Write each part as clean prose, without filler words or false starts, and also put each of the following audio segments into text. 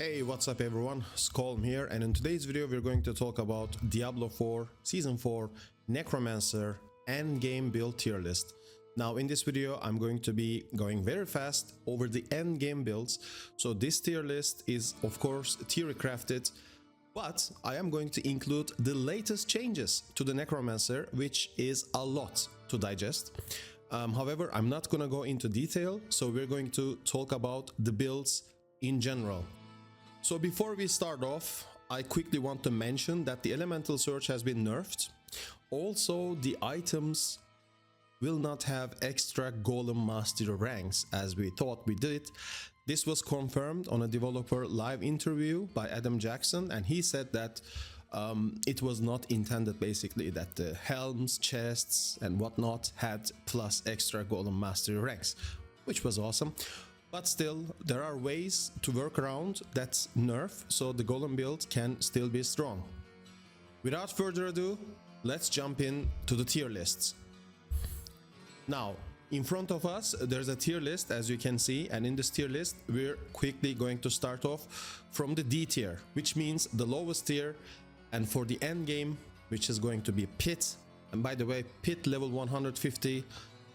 Hey, what's up everyone, SKULM here, and in today's video we're going to talk about Diablo 4 Season 4 Necromancer endgame build tier list. Now in this video I'm going to be going very fast over the endgame builds, so this tier list is of course tier crafted, but I am going to include the latest changes to the Necromancer, which is a lot to digest. However, I'm not gonna go into detail, so we're going to talk about the builds in general. So before we start off, I quickly want to mention that the elemental search has been nerfed. Also, the items will not have extra Golem Master ranks as we thought we did. This was confirmed on a developer live interview by Adam Jackson, and he said that it was not intended basically that the helms, chests and whatnot had plus extra Golem Master ranks, which was awesome. But still, there are ways to work around that nerf so the Golem build can still be strong. Without further ado, let's jump in to the tier lists. Now, in front of us, there's a tier list as you can see, and in this tier list, we're quickly going to start off from the D tier, which means the lowest tier, and for the end game, which is going to be Pit. And by the way, Pit level 150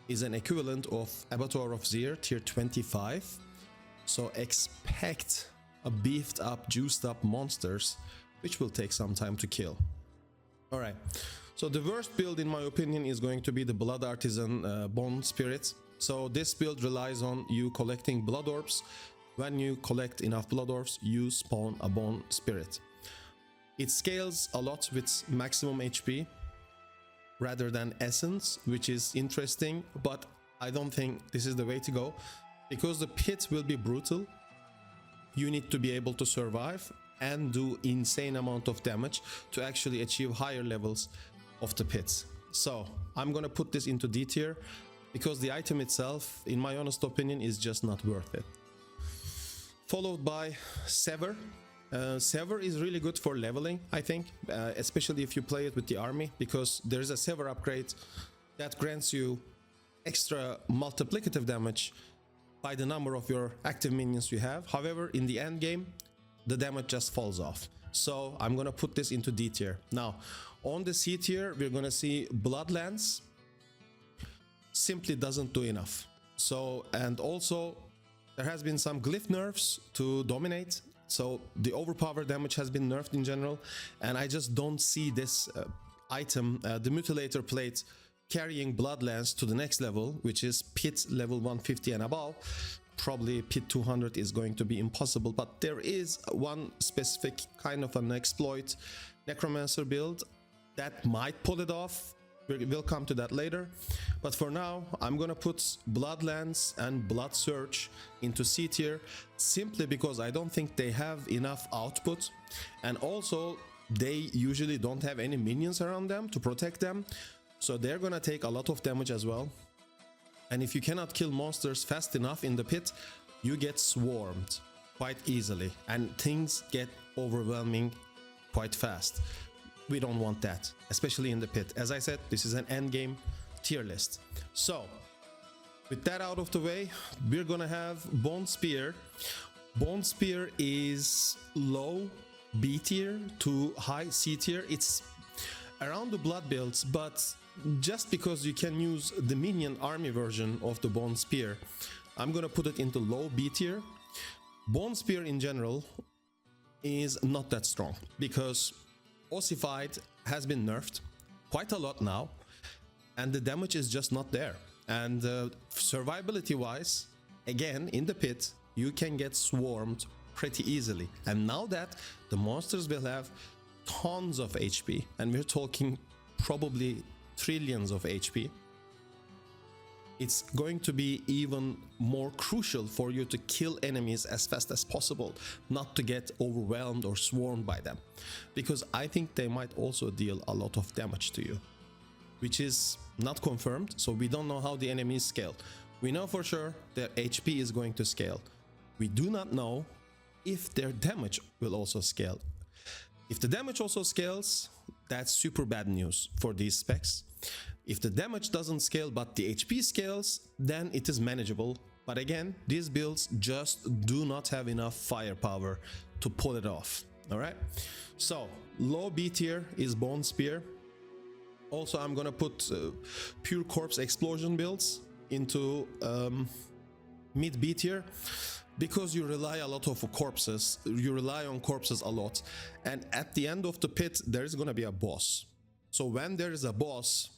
is an equivalent of Abattoir of Zir Tier 25, so expect a beefed up, juiced up monsters, which will take some time to kill. Alright, so the worst build in my opinion is going to be the Blood Artisan Bone Spirit. So this build relies on you collecting blood orbs. When you collect enough blood orbs, you spawn a bone spirit. It scales a lot with maximum HP rather than essence, which is interesting, but I don't think this is the way to go because the pit will be brutal. You need to be able to survive and do insane amount of damage to actually achieve higher levels of the pits. So I'm gonna put this into D tier because the item itself, in my honest opinion, is just not worth it. Followed by Sever. Sever is really good for leveling, I think, especially if you play it with the army, because there is a Sever upgrade that grants you extra multiplicative damage by the number of your active minions you have. However, in the end game, the damage just falls off. So I'm gonna put this into D tier. Now, on the C tier, we're gonna see Blood Lance. Simply doesn't do enough. So, and also there has been some glyph nerfs to dominate. So the overpower damage has been nerfed in general, and I just don't see this item, the Mutilator Plate, carrying Blood Lance to the next level, which is Pit level 150 and above. Probably Pit 200 is going to be impossible, but there is one specific kind of an exploit Necromancer build that might pull it off. We'll come to that later, but for now I'm gonna put Blood Lance and Blood Search into C tier simply because I don't think they have enough output, and also they usually don't have any minions around them to protect them, so they're gonna take a lot of damage as well. And if you cannot kill monsters fast enough in the pit, you get swarmed quite easily and things get overwhelming quite fast. We don't want that, especially in the pit. As I said, this is an endgame tier list. So, with that out of the way, we're gonna have Bone Spear. Bone Spear is low B tier to high C tier. It's around the blood builds, but just because you can use the Minion army version of the Bone Spear, I'm gonna put it into low B tier. Bone Spear in general is not that strong because Ossified has been nerfed quite a lot now, and the damage is just not there. And survivability wise, again in the pit, you can get swarmed pretty easily. And now that the monsters will have tons of HP, and we're talking probably trillions of HP, it's going to be even more crucial for you to kill enemies as fast as possible, not to get overwhelmed or swarmed by them, because I think they might also deal a lot of damage to you, which is not confirmed, so we don't know how the enemies scale. We know for sure their HP is going to scale. We do not know if their damage will also scale. If the damage also scales, that's super bad news for these specs. If the damage doesn't scale but the HP scales, then it is manageable But again, these builds just do not have enough firepower to pull it off. All right, so low B tier is Bone Spear. Also, I'm gonna put pure corpse explosion builds into mid B tier, because you rely a lot of corpses. You rely on corpses a lot, and at the end of the pit there is gonna be a boss. So when there is a boss,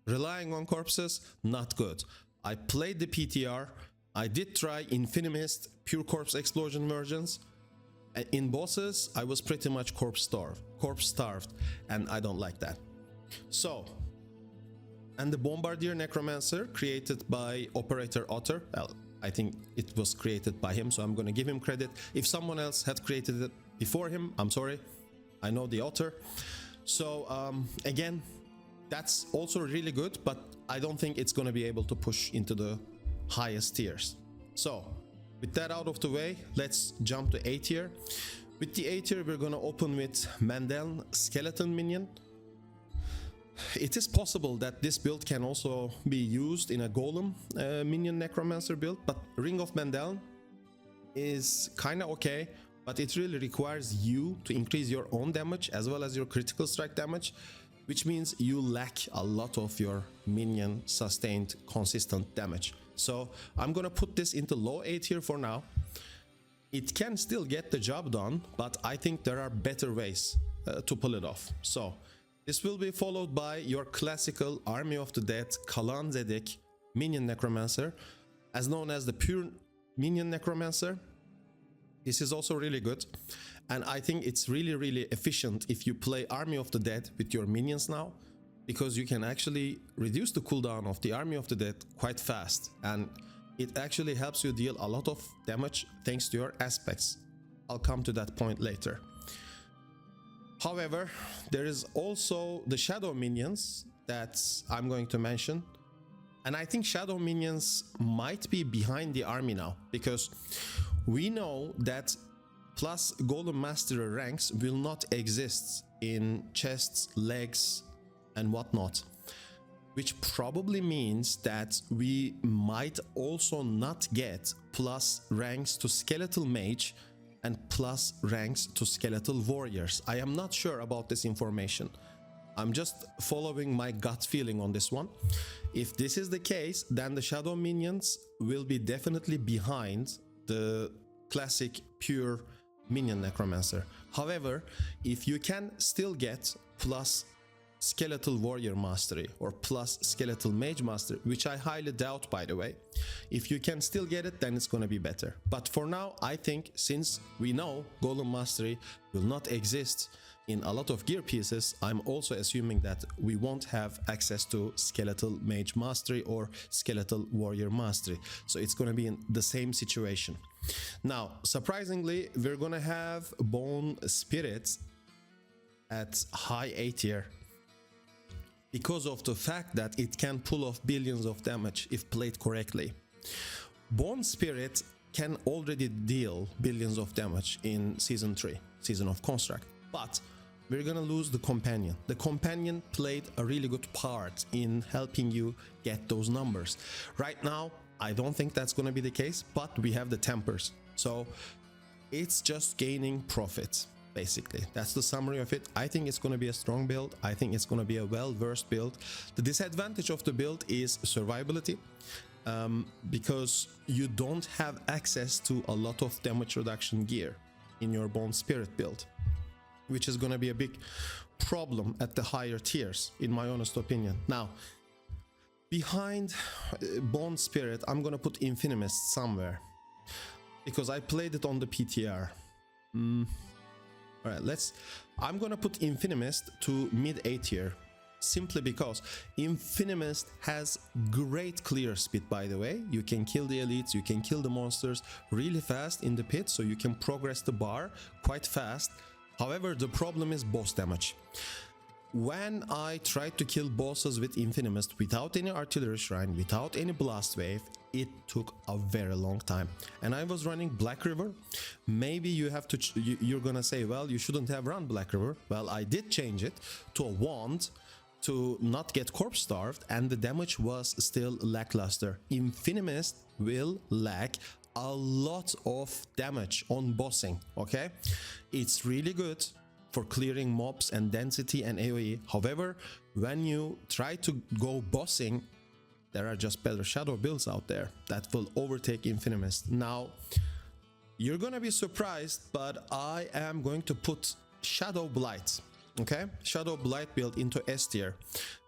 relying on corpses, not good. I played the PTR. I did try Infinimist pure corpse explosion versions. In bosses, I was pretty much corpse starved, and I don't like that. So, and the Bombardier Necromancer, created by Operator Otter. Well, I think it was created by him, so I'm gonna give him credit. If someone else had created it before him, I'm sorry. I know the Otter. So again, that's also really good, but I don't think it's gonna be able to push into the highest tiers. So with that out of the way, let's jump to A tier. With the A tier, we're gonna open with Mandel Skeleton Minion. It is possible that this build can also be used in a Golem Minion Necromancer build, but Ring of Mandel is kinda okay, but it really requires you to increase your own damage as well as your critical strike damage, which means you lack a lot of your minion sustained consistent damage. So I'm gonna put this into low A tier for now. It can still get the job done, but I think there are better ways to pull it off. So this will be followed by your classical Army of the Dead Kalan Zedek Minion Necromancer, as known as the pure Minion Necromancer. This is also really good, and I think it's really efficient if you play Army of the Dead with your minions now, because you can actually reduce the cooldown of the Army of the Dead quite fast, and it actually helps you deal a lot of damage thanks to your aspects. I'll come to that point later. However, there is also the Shadow Minions that I'm going to mention, and I think Shadow Minions might be behind the army now, because we know that plus Golem Mastery ranks will not exist in chests, legs and whatnot, which probably means that we might also not get plus ranks to Skeletal Mage and plus ranks to Skeletal Warriors. I am not sure about this information. I'm just following my gut feeling on this one. If this is the case, then the Shadow Minions will be definitely behind the classic pure Minion Necromancer. However, if you can still get plus Skeletal Warrior Mastery or plus Skeletal Mage Mastery, which I highly doubt, by the way, if you can still get it, then it's gonna be better. But for now, I think since we know Golem Mastery will not exist in a lot of gear pieces, I'm also assuming that we won't have access to Skeletal Mage Mastery or Skeletal Warrior Mastery. So it's gonna be in the same situation. Now, surprisingly, we're gonna have Bone Spirit at high A tier, because of the fact that it can pull off billions of damage if played correctly. Bone Spirit can already deal billions of damage in Season 3, Season of Construct, but we're gonna lose the Companion. The Companion played a really good part in helping you get those numbers. Right now, I don't think that's gonna be the case, but we have the Tempers, so it's just gaining profit. Basically, that's the summary of it. I think it's going to be a strong build. I think it's going to be a well-versed build. The disadvantage of the build is survivability, because you don't have access to a lot of damage reduction gear in your Bone Spirit build, which is going to be a big problem at the higher tiers, in my honest opinion. Now, behind Bone Spirit, I'm going to put Infinimist somewhere, because I played it on the PTR. Alright, I'm gonna put Infinimist to mid A tier, simply because Infinimist has great clear speed, by the way. You can kill the elites, you can kill the monsters really fast in the pit, so you can progress the bar quite fast. However, the problem is boss damage. When I tried to kill bosses with Infinimist without any artillery shrine, without any blast wave, it took a very long time. And I was running Black River. Maybe you have to, you're gonna say, well, you shouldn't have run Black River. Well, I did change it to a wand, to not get corpse starved, and the damage was still lackluster. Infinimist will lack a lot of damage on bossing, okay? It's really good for clearing mobs and density and AoE. However, when you try to go bossing, there are just better shadow builds out there that will overtake Infinimist. Now, you're gonna be surprised, but I am going to put Shadowblight, okay? Shadowblight build into S tier.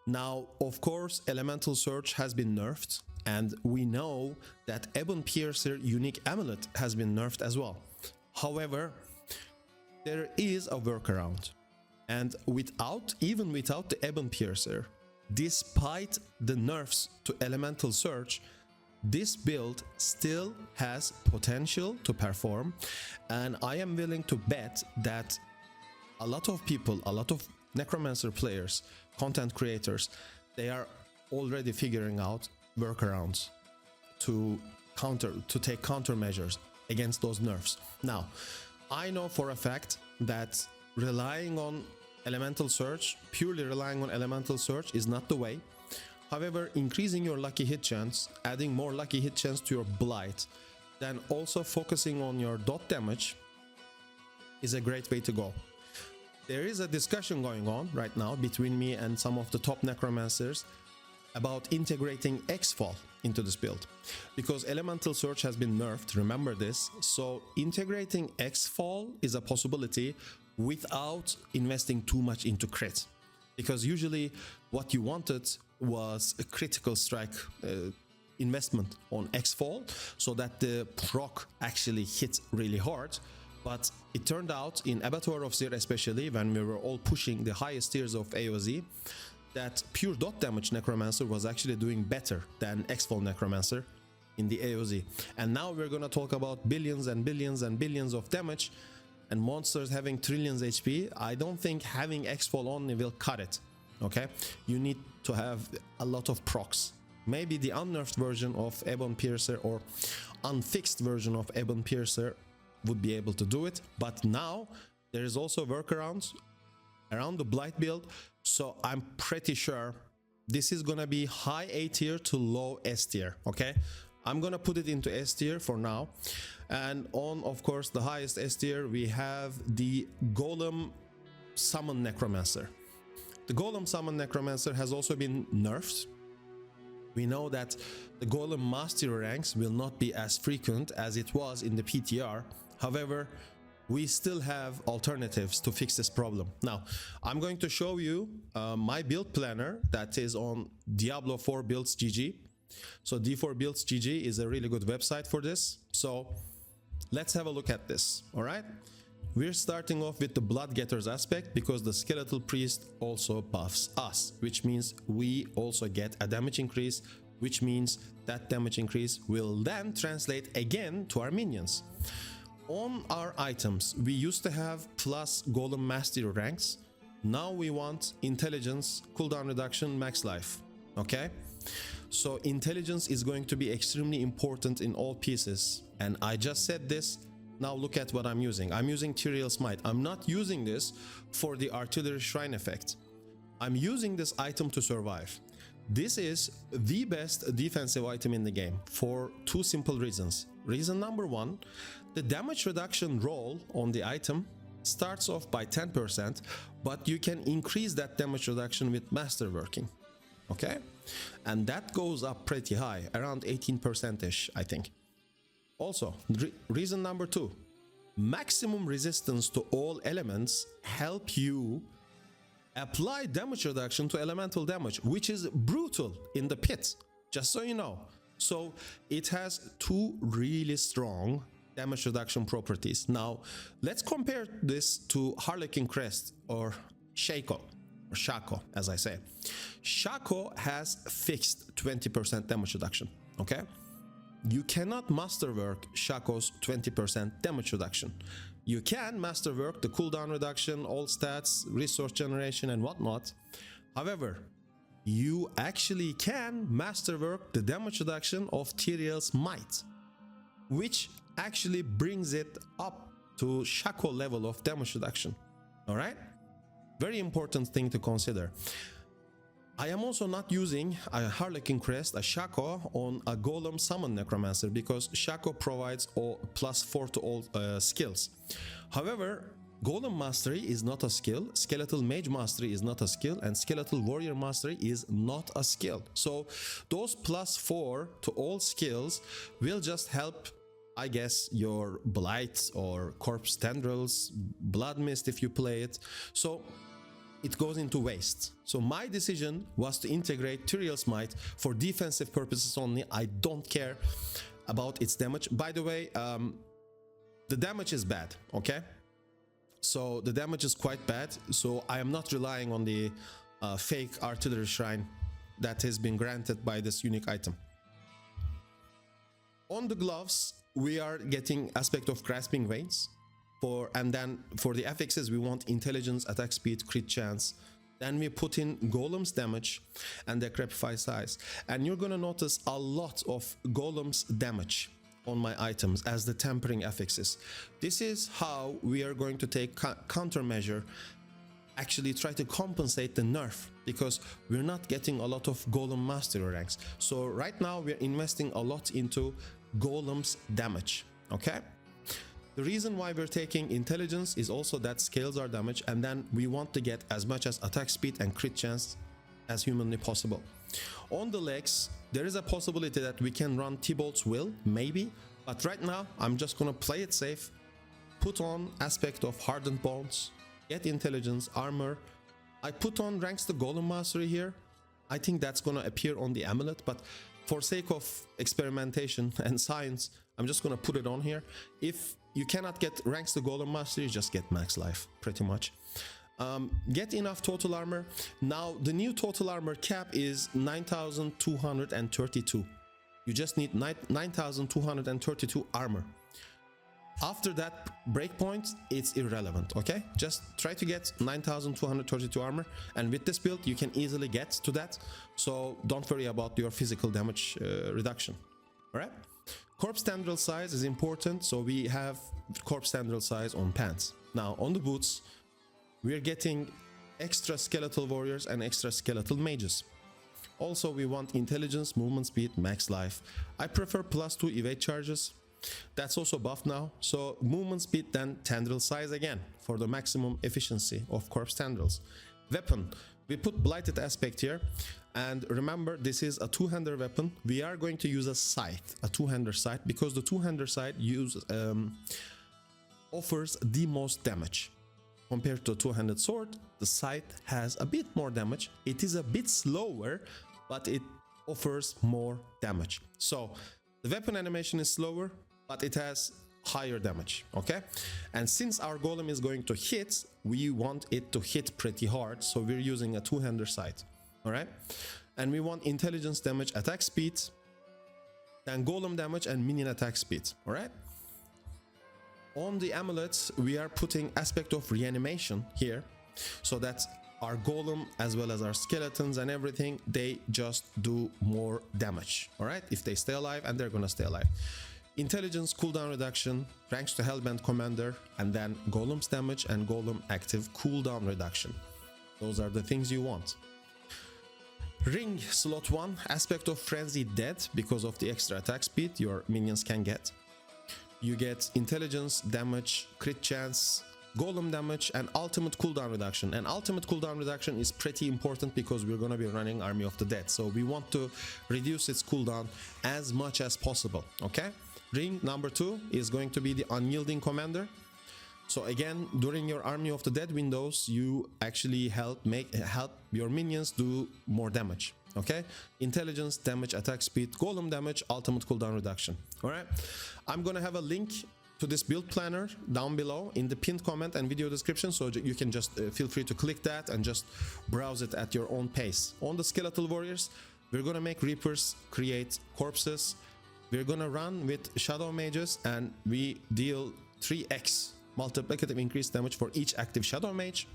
Now, of course, Elemental Surge has been nerfed, and we know that Ebon Piercer unique amulet has been nerfed as well. However, there is a workaround, and even without the Ebon Piercer, despite the nerfs to Elemental Surge, this build still has potential to perform, and I am willing to bet that a lot of people, a lot of Necromancer players, content creators, they are already figuring out workarounds to take countermeasures against those nerfs. Now, I know for a fact that relying on Elemental Surge, purely relying on Elemental Surge is not the way. However, increasing your lucky hit chance, adding more lucky hit chance to your Blight, then also focusing on your dot damage is a great way to go. There is a discussion going on right now between me and some of the top Necromancers about integrating X-Fall into this build, because Elemental Surge has been nerfed, remember this, so integrating X-Fall is a possibility without investing too much into crit, because usually what you wanted was a critical strike investment on X-Fall so that the proc actually hit really hard. But it turned out in Abattoir of Zir, especially when we were all pushing the highest tiers of AoZ, that pure dot damage Necromancer was actually doing better than X-Fall Necromancer in the AoZ. And now we're gonna talk about billions and billions and billions of damage and monsters having trillions HP. I don't think having X-Fall only will cut it, okay? You need to have a lot of procs. Maybe the unnerfed version of Ebon Piercer or unfixed version of Ebon Piercer would be able to do it, but now there is also workarounds around the Blight build, so I'm pretty sure this is gonna be high A tier to low S tier, okay? I'm gonna put it into S tier for now, and on, of course, the highest S tier we have the Golem Summon Necromancer. The Golem Summon Necromancer has also been nerfed. We know that the Golem Mastery ranks will not be as frequent as it was in the PTR. However, we still have alternatives to fix this problem. Now, I'm going to show you my build planner that is on Diablo 4 Builds GG. So D4 Builds GG is a really good website for this. So let's have a look at this, all right? We're starting off with the Blood Getters aspect because the Skeletal Priest also buffs us, which means we also get a damage increase, which means that damage increase will then translate again to our minions. On our items, we used to have plus Golem Mastery ranks. Now we want Intelligence, cooldown reduction, max life, okay? So Intelligence is going to be extremely important in all pieces, and I just said this. Now look at what I'm using. I'm using Tyrael Smite. I'm not using this for the Artillery Shrine effect. I'm using this item to survive. This is the best defensive item in the game for two simple reasons. Reason number one, the damage reduction roll on the item starts off by 10%, but you can increase that damage reduction with masterworking, okay? And that goes up pretty high, around 18%-ish, I think. Also, reason number two, maximum resistance to all elements help you apply damage reduction to elemental damage, which is brutal in the pit, just so you know. So it has two really strong damage reduction properties. Now, let's compare this to Harlequin Crest or Shaco, or Shaco, as I say. Shaco has fixed 20% damage reduction, okay? You cannot masterwork Shaco's 20% damage reduction. You can masterwork the cooldown reduction, all stats, resource generation and whatnot. However, you actually can masterwork the damage reduction of Tyrael's Might, which actually brings it up to Shaco level of damage reduction. All right? Very important thing to consider. I am also not using a Harlequin Crest, a Shaco, on a Golem Summon Necromancer because Shaco provides +4 to all skills. However, Golem Mastery is not a skill, Skeletal Mage Mastery is not a skill, and Skeletal Warrior Mastery is not a skill. So those +4 to all skills will just help, I guess, your Blight or Corpse Tendrils, Blood Mist if you play it. So it goes into waste. So my decision was to integrate Tyrael Smite for defensive purposes only. I don't care about its damage. By the way, the damage is bad, okay? So the damage is quite bad. So I am not relying on the fake artillery shrine that has been granted by this unique item. On the gloves, we are getting aspect of grasping veins. And then for the affixes, we want intelligence, attack speed, crit chance. Then we put in Golem's damage and decrepify size. And you're gonna notice a lot of Golem's damage on my items as the tempering affixes. This is how we are going to take countermeasure, actually try to compensate the nerf, because we're not getting a lot of Golem mastery ranks. So right now we're investing a lot into Golem's damage, okay? The reason why we're taking intelligence is also that scales our damage, and then we want to get as much as attack speed and crit chance as humanly possible. On the legs, there is a possibility that we can run Tybalt's Will, maybe, but right now I'm just gonna play it safe, put on aspect of hardened bones, get intelligence, armor. I put on ranks the Golem mastery here. I think that's gonna appear on the amulet, but for sake of experimentation and science, I'm just gonna put it on here. If you cannot get ranks to Golem Mastery, just get max life, pretty much. Get enough total armor. Now, the new total armor cap is 9,232. You just need 9,232 armor. After that breakpoint, it's irrelevant, okay? Just try to get 9,232 armor, and with this build, you can easily get to that. So don't worry about your physical damage reduction, all right? Corpse tendril size is important, so we have corpse tendril size on pants. Now on the boots, we're getting extra skeletal warriors and extra skeletal mages. Also, we want intelligence, movement speed, max life. I prefer +2 evade charges. That's also buffed now. So movement speed, then tendril size again for the maximum efficiency of corpse tendrils. Weapon, we put blighted aspect here. And remember, this is a two-hander weapon. We are going to use a scythe, a two-hander scythe, because the two-hander scythe offers the most damage. Compared to a two-handed sword, the scythe has a bit more damage. It is a bit slower, but it offers more damage. So the weapon animation is slower, but it has higher damage, okay? And since our golem is going to hit, we want it to hit pretty hard, so we're using a two-hander scythe. All right, and we want intelligence, damage, attack speed, then golem damage and minion attack speed. All right, on the amulets we are putting aspect of reanimation here, so that our golem as well as our skeletons and everything, they just do more damage. All right, if they stay alive, and they're gonna stay alive. Intelligence, cooldown reduction, ranks to Hellbent Commander, and then golem's damage and golem active cooldown reduction. Those are the things you want. Ring slot 1, aspect of frenzied death, because of the extra attack speed your minions can get. You get intelligence, damage, crit chance, golem damage, and ultimate cooldown reduction. And ultimate cooldown reduction is pretty important because we're going to be running Army of the Dead, so we want to reduce its cooldown as much as possible, okay? Ring number 2 is going to be the Unyielding Commander. So again, during your Army of the Dead windows, you actually help your minions do more damage, okay? Intelligence, damage, attack speed, golem damage, ultimate cooldown reduction. All right, I'm gonna have a link to this build planner down below in the pinned comment and video description, so you can just feel free to click that and just browse it at your own pace. On the skeletal warriors, we're gonna make reapers create corpses. We're gonna run with shadow mages, and we deal 3x multiplicative increased damage for each active shadow mage.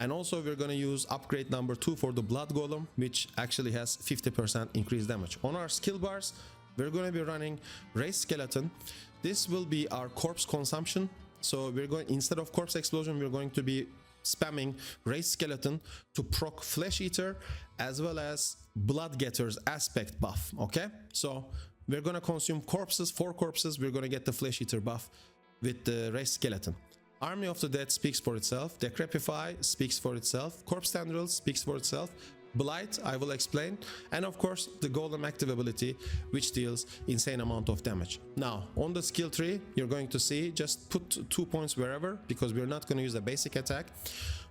And also we're going to use upgrade number 2 for the blood golem, which actually has 50% increased damage. On our skill bars, we're going to be running raised skeleton. This will be our corpse consumption. So we're going, instead of corpse explosion, we're going to be spamming Raised Skeleton to proc Flesh Eater as well as Blood Getter's aspect buff. Okay, so we're gonna consume corpses, 4 corpses. We're gonna get the Flesh Eater buff with the Raised Skeleton. Army of the Dead speaks for itself. Decrepify speaks for itself. Corpse Tendrils speaks for itself. Blight, I will explain, and of course the Golem active ability, which deals insane amount of damage. Now on the skill tree, you're going to see, just put 2 points wherever, because we're not going to use a basic attack.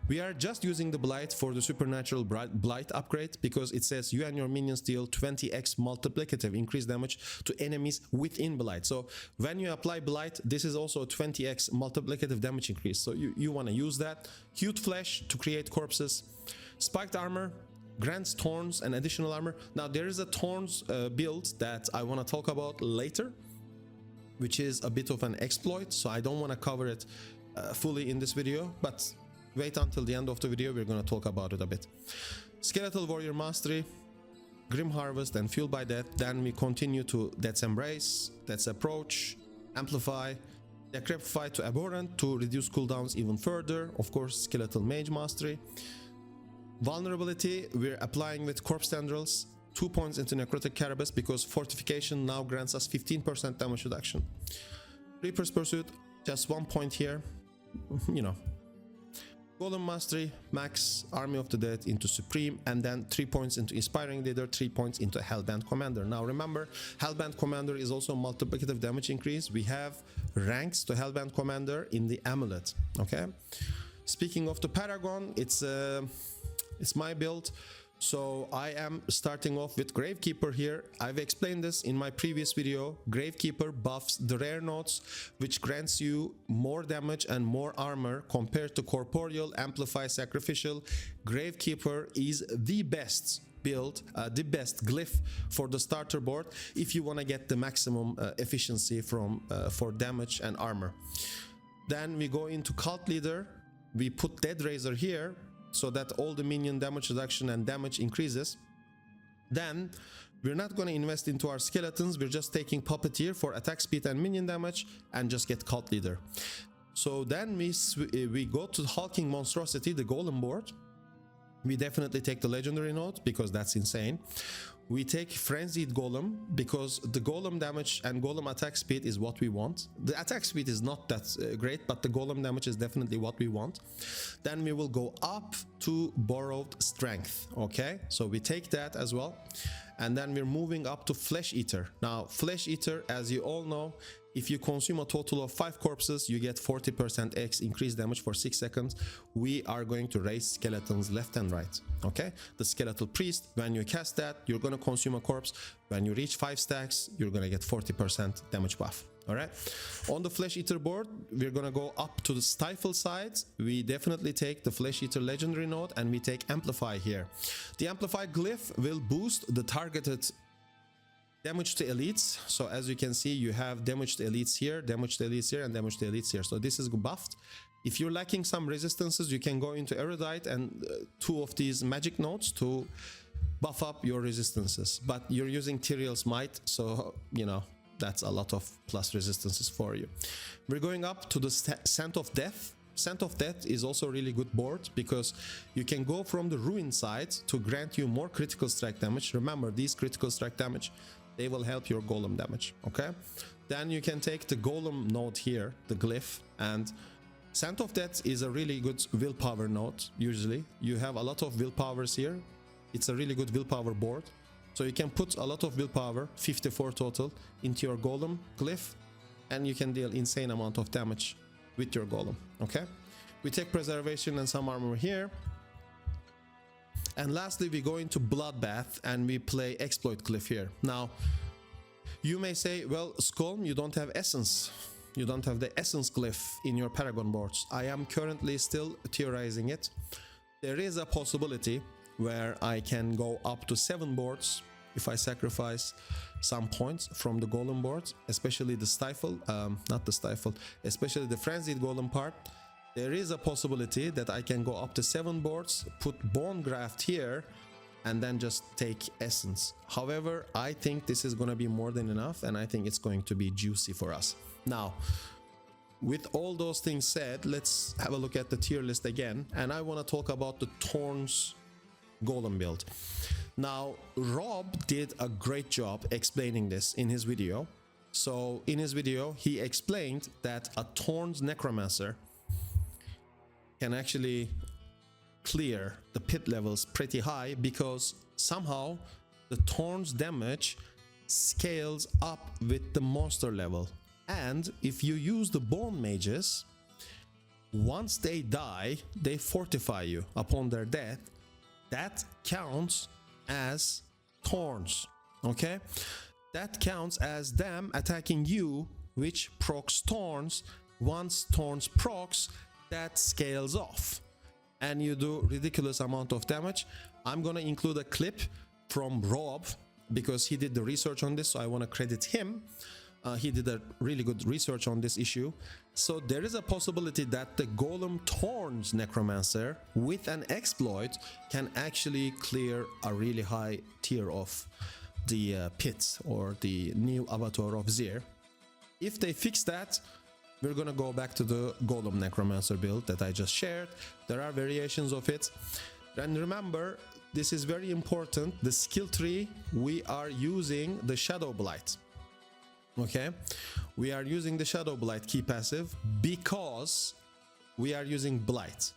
We are just using the Blight for the supernatural Blight upgrade, because it says you and your minions deal 20x multiplicative increased damage to enemies within Blight. So when you apply Blight, this is also a 20x multiplicative damage increase, so you want to use that. Hewed Flesh to create corpses. Spiked Armor grants Thorns and additional armor. Now there is a Thorns build that I want to talk about later, which is a bit of an exploit, so I don't want to cover it fully in this video, but wait until the end of the video, we're going to talk about it a bit. Skeletal Warrior Mastery, Grim Harvest, and Fueled by Death. Then we continue to Death's Embrace, Death's Approach, Amplify, Decrepify to Abhorrent to reduce cooldowns even further. Of course, Skeletal Mage Mastery. Vulnerability, we're applying with Corpse Tendrils, 2 points into Necrotic Carapace, because Fortification now grants us 15% damage reduction. Reaper's Pursuit, just 1 point here, you know. Golem Mastery, max Army of the Dead into Supreme, and then 3 points into Inspiring Leader, 3 points into Hellbent Commander. Now remember, Hellbent Commander is also multiplicative damage increase. We have ranks to Hellbent Commander in the Amulet, okay? Speaking of the Paragon, it's my build, so I am starting off with Gravekeeper here. I've explained this in my previous video. Gravekeeper buffs the rare nodes, which grants you more damage and more armor compared to Corporeal, Amplify, Sacrificial. Gravekeeper is the best build, the best glyph for the starter board if you want to get the maximum efficiency from for damage and armor. Then we go into Cult Leader. We put Dead Razor here, so that all the minion damage reduction and damage increases. Then we're not going to invest into our skeletons, we're just taking Puppeteer for attack speed and minion damage and just get Cult Leader. So then we go to Hulking Monstrosity, the Golem board. We definitely take the legendary node because that's insane. We take Frenzied Golem because the Golem damage and Golem attack speed is what we want. The attack speed is not that great, but the Golem damage is definitely what we want. Then we will go up to Borrowed Strength, okay? So we take that as well. And then we're moving up to Flesh Eater. Now, Flesh Eater, as you all know, if you consume a total of 5 corpses, you get 40% X increased damage for 6 seconds. We are going to raise skeletons left and right, okay? The Skeletal Priest, when you cast that, you're going to consume a corpse. When you reach 5 stacks, you're going to get 40% damage buff, all right? On the Flesh Eater board, we're going to go up to the Stifle side. We definitely take the Flesh Eater legendary node, and we take Amplify here. The Amplify glyph will boost the targeted damage to elites. So as you can see, you have damage to elites here, damage to elites here, and damage to elites here. So this is buffed. If you're lacking some resistances, you can go into Erudite and 2 of these magic nodes to buff up your resistances. But you're using Tyrael's Might, so you know that's a lot of plus resistances for you. We're going up to the Scent of Death. Scent of Death is also a really good board because you can go from the Ruin side to grant you more critical strike damage. Remember, these critical strike damage, they will help your Golem damage, okay? Then you can take the Golem node here, the glyph, and Scent of Death is a really good willpower node, usually. You have a lot of willpowers here. It's a really good willpower board. So you can put a lot of willpower, 54 total, into your Golem glyph, and you can deal insane amount of damage with your Golem, okay? We take Preservation and some armor here. And lastly, we go into Bloodbath and we play Exploit Glyph here. Now, you may say, well, SKULM, you don't have Essence. You don't have the Essence Glyph in your Paragon boards. I am currently still theorizing it. There is a possibility where I can go up to 7 boards if I sacrifice some points from the Golem boards, especially the Stifle, not the Stifle, especially the Frenzied Golem part. There is a possibility that I can go up to 7 boards, put Bone Graft here, and then just take Essence. However, I think this is going to be more than enough, and I think it's going to be juicy for us. Now, with all those things said, let's have a look at the tier list again, and I want to talk about the Thorns Golem build. Now, Rob did a great job explaining this in his video. So in his video, he explained that a Thorns Necromancer can actually clear the pit levels pretty high because somehow the Thorns damage scales up with the monster level. And if you use the bone mages, once they die, they fortify you upon their death. That counts as Thorns, okay? That counts as them attacking you, which procs Thorns. Once Thorns procs, that scales off and you do ridiculous amount of damage. I'm gonna include a clip from Rob because he did the research on this, so I want to credit him. He did a really good research on this issue. So there is a possibility that the Golem Thorns Necromancer with an exploit can actually clear a really high tier of the pit or the new Abattoir of Zir. If they fix that, we're gonna go back to the Golem Necromancer build that I just shared. There are variations of it. And remember, this is very important. The skill tree, we are using the Shadowblight. Okay, we are using the Shadowblight key passive because we are using Blight.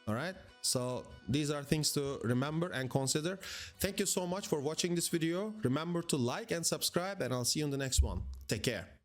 All right, so these are things to remember and consider. Thank you so much for watching this video. Remember to like and subscribe, and I'll see you in the next one. Take care.